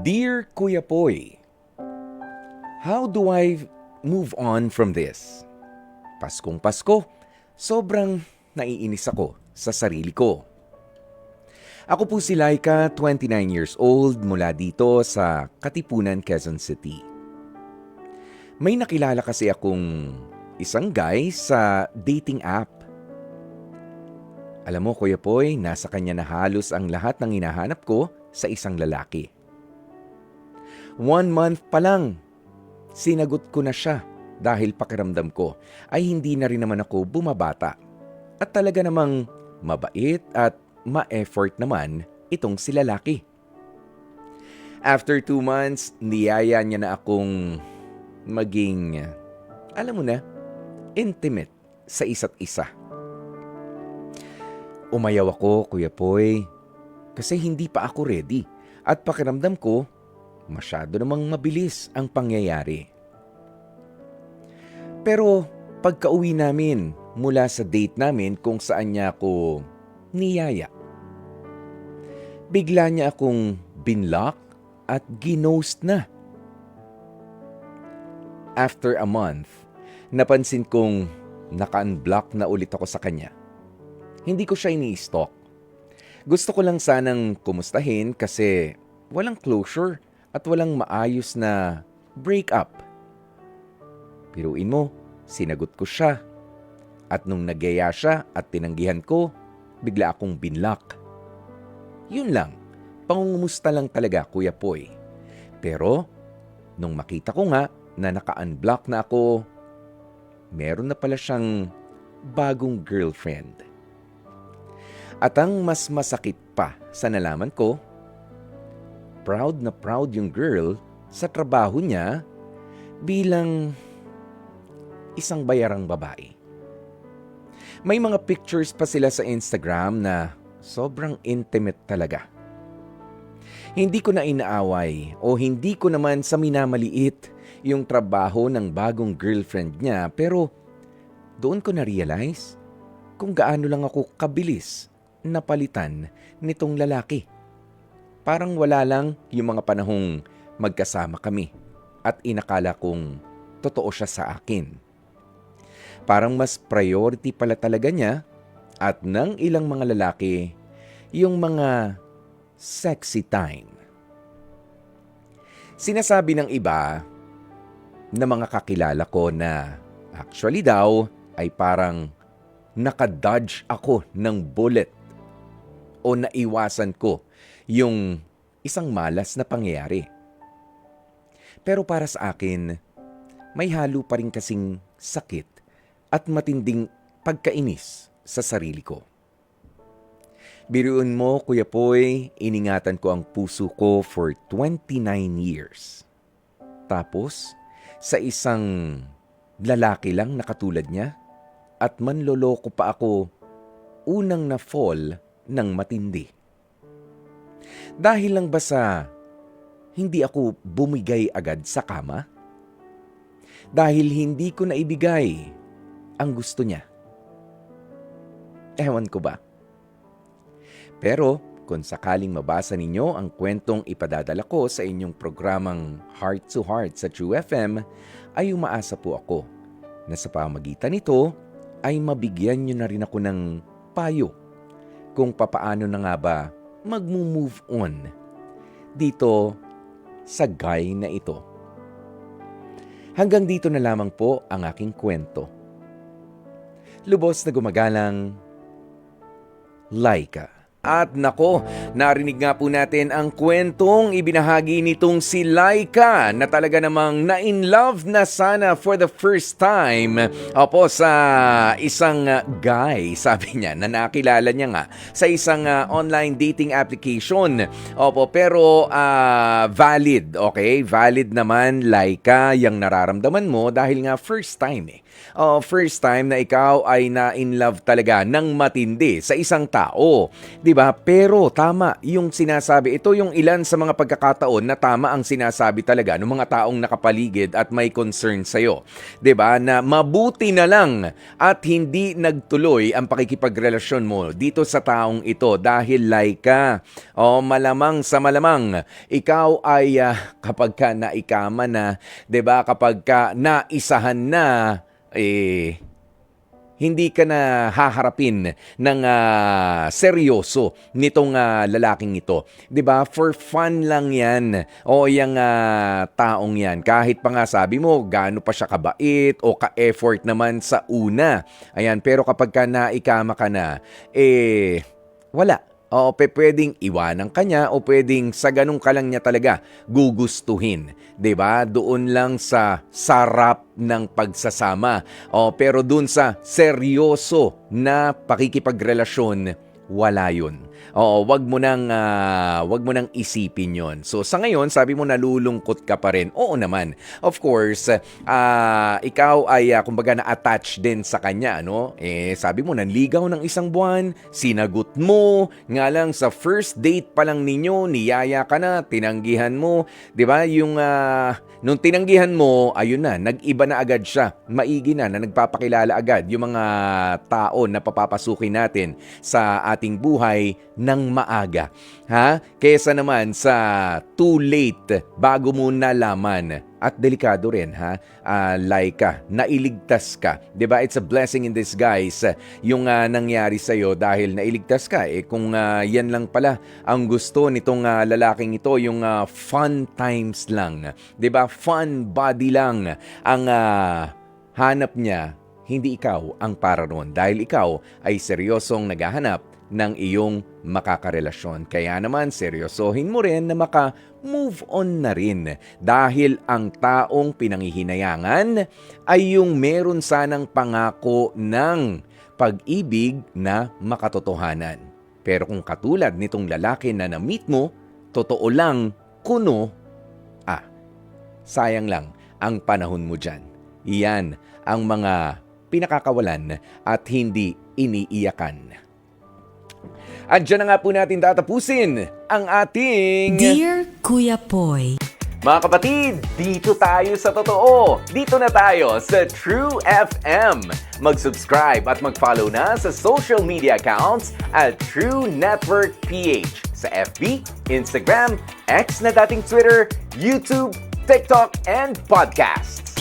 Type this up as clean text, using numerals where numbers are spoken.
Dear Kuya Poy, how do I move on from this? Paskong Pasko, sobrang naiinis ako sa sarili ko. Ako po si Laika, 29 years old, mula dito sa Katipunan, Quezon City. May nakilala kasi akong isang guy sa dating app. Alam mo, Kuya Poy, nasa kanya na halos ang lahat ng hinahanap ko sa isang lalaki. 1 month pa lang, sinagot ko na siya dahil pakiramdam ko ay hindi na rin naman ako bumabata. At talaga namang mabait at ma-effort naman itong si lalaki. After 2 months, niyaya niya na akong maging, alam mo na, intimate sa isa't isa. Umayaw ako, Kuya Poy, kasi hindi pa ako ready at pakiramdam ko, masyado namang mabilis ang pangyayari. Pero pagka-uwi namin mula sa date namin kung saan niya ako niyaya, bigla niya akong binlock at ginost na. After a month, napansin kong naka-unblock na ulit ako sa kanya. Hindi ko siya ini-stalk. Gusto ko lang sanang kumustahin kasi walang closure at walang maayos na breakup. Biruin mo, sinagot ko siya. At nung nagyaya siya at tinanggihan ko, bigla akong binlock. Yun lang, pangungumusta lang talaga, Kuya Poy. Pero, nung makita ko nga na naka-unblock na ako, meron na pala siyang bagong girlfriend. At ang mas masakit pa sa nalaman ko, proud na proud yung girl sa trabaho niya bilang isang bayarang babae. May mga pictures pa sila sa Instagram na sobrang intimate talaga. Hindi ko na inaaway o hindi ko naman sa minamaliit yung trabaho ng bagong girlfriend niya, pero doon ko na-realize kung gaano lang ako kabilis napalitan nitong lalaki. Parang wala lang yung mga panahong magkasama kami at inakala kong totoo siya sa akin. Parang mas priority pala talaga niya at ng ilang mga lalaki yung mga sexy time. Sinasabi ng iba na mga kakilala ko na actually daw ay parang nakadodge ako ng bullet o naiwasan ko yung isang malas na pangyayari. Pero para sa akin, may halo pa rin kasing sakit at matinding pagkainis sa sarili ko. Biruin mo, Kuya Poy, iningatan ko ang puso ko for 29 years. Tapos, sa isang lalaki lang na katulad niya, at manloloko pa ako unang na-fall ng matindi. Dahil lang ba sa hindi ako bumigay agad sa kama? Dahil hindi ko naibigay ang gusto niya? Ewan ko ba? Pero kung sakaling mabasa ninyo ang kwentong ipadadala ko sa inyong programang Heart to Heart sa True FM, ay umaasa po ako na sa pamagitan nito ay mabigyan nyo na rin ako ng payo kung papaano na nga ba mag-move on dito sa guy na ito. Hanggang dito na lamang po ang aking kwento. Lubos na gumagalang, Laika. At nako, narinig nga po natin ang kwentong ibinahagi nitong si Laika na talaga namang na-in-love na sana for the first time sa isang guy, sabi niya, na nakilala niya nga sa isang online dating application. Pero valid, okay? Valid naman, Laika, yung nararamdaman mo dahil nga first time First time na ikaw ay na-in love talaga ng matindi sa isang tao. 'Di ba? Pero tama yung sinasabi. Ito yung ilan sa mga pagkakataon na tama ang sinasabi talaga ng mga taong nakapaligid at may concern sa'yo. 'Di ba? Na mabuti na lang at hindi nagtuloy ang pakikipagrelasyon mo dito sa taong ito dahil Laika. Malamang sa malamang, ikaw ay kapag ka naikama na, 'di ba? Kapag ka naisahan na, hindi ka na haharapin ng seryoso nitong lalaking ito. 'Di ba? For fun lang 'yan. Yung taong 'yan. Kahit pa nga sabi mo, gaano pa siya kabait o ka-effort naman sa una. Ayan, pero kapag ka naikama ka na, wala. Pwedeng iwanan ka niya o pwedeng sa ganun ka lang niya talaga gugustuhin. 'Di ba? Doon lang sa sarap ng pagsasama. Pero doon sa seryoso na pakikipagrelasyon, wala yun. Wag mo nang isipin yon. So sa ngayon, sabi mo nalulungkot ka pa rin. Oo naman. Of course, ikaw ay kumbaga na-attach din sa kanya, no? Sabi mo nanligaw ng isang buwan, sinagot mo, nga lang sa first date pa lang ninyo, niyaya ka na, tinanggihan mo, 'di ba? Yung nung tinanggihan mo, ayun na, nag-iba na agad siya. Maigi na nagpapakilala agad yung mga tao na papapasukin natin sa ating buhay ng maaga. Kesa naman sa too late bago mo nalaman. At delikado rin, Laika, nailigtas ka. 'Di ba? It's a blessing in disguise yung nangyari sa'yo dahil nailigtas ka. Kung yan lang pala ang gusto nitong lalaking ito, yung fun times lang. 'Di ba? Fun body lang ang hanap niya, hindi ikaw ang para ron. Dahil ikaw ay seryosong naghahanap ng iyong makakarelasyon. Kaya naman, seryosohin mo rin na maka-move on na rin. Dahil ang taong pinanghihinayangan ay yung meron sanang pangako ng pag-ibig na makatotohanan. Pero kung katulad nitong lalaki na na-meet mo, totoo lang, kuno, sayang lang ang panahon mo dyan. Iyan ang mga pinakakawalan at hindi iniiyakan. At dyan na nga po natin tatapusin ang ating Dear Kuya Poy. Mga kapatid, dito tayo sa totoo. Dito na tayo sa True FM. Mag-subscribe at mag-follow na sa social media accounts at True Network PH sa FB, Instagram, X na dating Twitter, YouTube, TikTok, and podcasts.